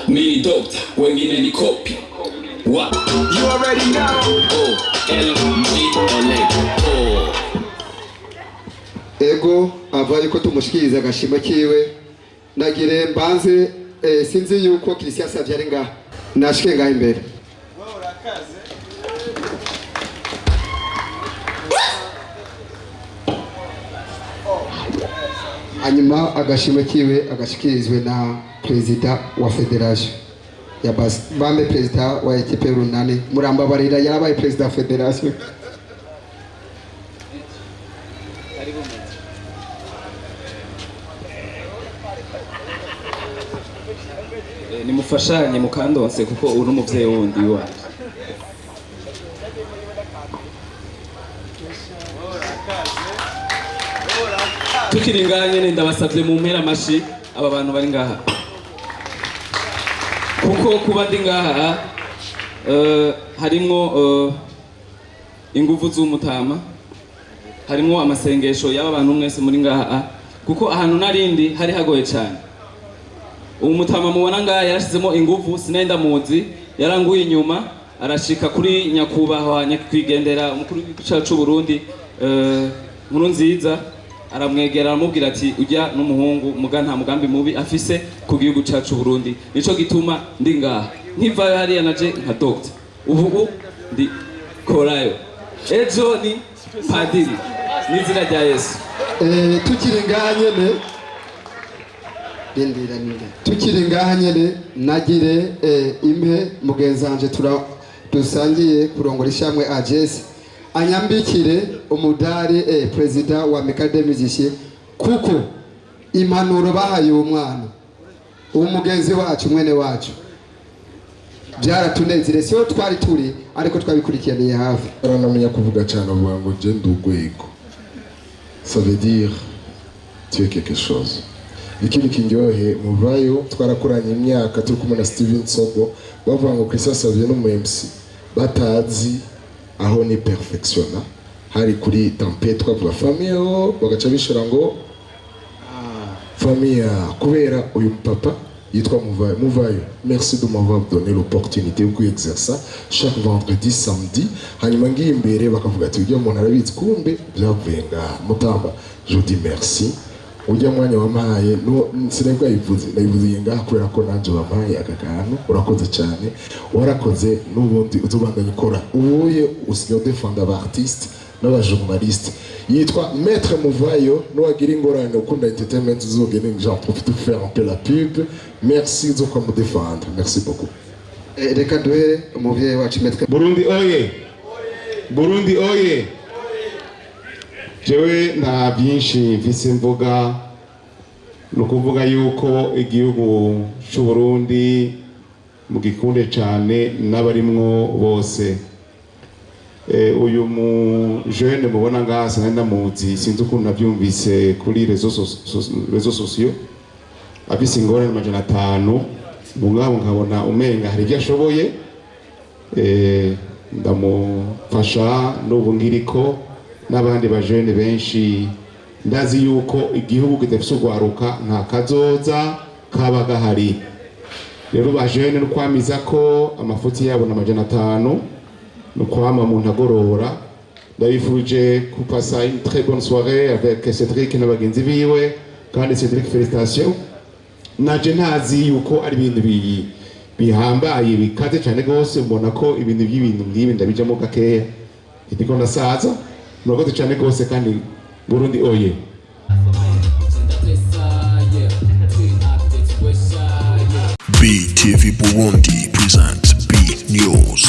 mini doctor, wengine ni copy. What? You already know. Ego ava yuko tumushikiriza agashima kiwe nagire mbanze sinzi yuko Christian Savye ari ngaha nashike ngaha imbere hanyuma agashima kiwe agashikirizwe na president wa federation ya bambe president wa equipe runani Muramba Barira yarabaye president wa federation. Nimufashanye mukandonse kuko uri umuvyeyi wundi wacu. Tukiringanye ne ndabasavye mu mpera mashi aba bantu bari ngaha. Kuko kuba ndi ngaha harimwo inguvu z'umutama, harimwo amasengesho y'aba bantu mwese muri ngaha kuko ahantu narindi hari hagoye cyane. Umutama mubona ngaha yarashizemo inguvu sinenda muzi yaranguye inyuma arashika kuri nyakubahwa nyakwigendera umukuru w'igihugu cy'u Burundi nkuru nziza aramwegera aramubwira ati ujya n'umuhungu muga nta mugambi mubi afise ku gihugu cy'u Burundi nico gituma ndi ngaha nkiva hariya naje nka doctor ubu ndi korayo ejo ni padiri n'izina rya Yesu. Tukiringanye ne tukiri ngaha nyene nagire impe mugenzanje dusangiye kurongora ishamwe AJS anyambikire umudari president wa Mekade Musicien kuko impanuro bahaye umwana umugenzi wacu mwene wacu byaratunezire siyo twari turi ariko twabikurikiraniye hafi. Aranamenya kuvuga cyane avuga ngo je ndugwego, ça veut dire tu es quelque chose. Ikindi kinyohe muvayo twarakoranye imyaka turi kumwe na Steven Sogo bavuga ngo Christian Savye no mu MC batazi aho ni perfectiona hari kuri tempête twavuga famille bagaca bishira ngo famille kubera uyu papa yitwa Muvayo. Merci de m'avoir donné l'opportunité de exercer chaque vendredi samedi hanyuma ngiye imbere bakavuga ati ujya umuntu arabitse kumbe byavuye ngaha Mutamba. Je dis merci. Ujya mwanya wamaye no sinabwa yivuze ngaha kubera ko nanje wamaye akakantu urakoze cyane warakoze n'ubundi uzobandanya ukora ubuye usigaye defender abartiste n'abajournaliste yitwa Maître Muvayo no wagira ingorane ukunda entertainment uzogene j'en profite pour faire un peu la pub. Merci zo kwa mudefendre. Merci beaucoup. Reka duhe umuvyeyi wacu Maître Burundi oye, Burundi oye. Jewe nta byinshi mvise mvuga no kuvuga yuko igihugu cy'u Burundi mu gikunde cyane n'abarimwo bose. Uyu mu jeune mubona ngaha sinenda muzi sinzi ukuntu nabyumvise kuri réseaux sociaux afise ingorane 500 mugabo nkabona umenga hari byashoboye ndamufasha n'ubu ngiriko n'abandi bajene benshi ndazi yuko igihugu kidafise ugwaruka nta kazoza kaba gahari. Rero bajene n'ukwamiza ko amafuti yabo na 500 n'ukwama mu ntagorora. Ndabifuje kupasa une très bonne soirée avec Cédric n'abagenzi biwe kandi Cédric félicitations. Naje ntazi yuko ari ibintu bihambaye bikaze cyane gose mbona ko ibintu by'ibintu ngibi ndabijamo gakeya ndiko ndasaza murakoze cyane gose kandi Burundi oye. BTV Burundi presents B News.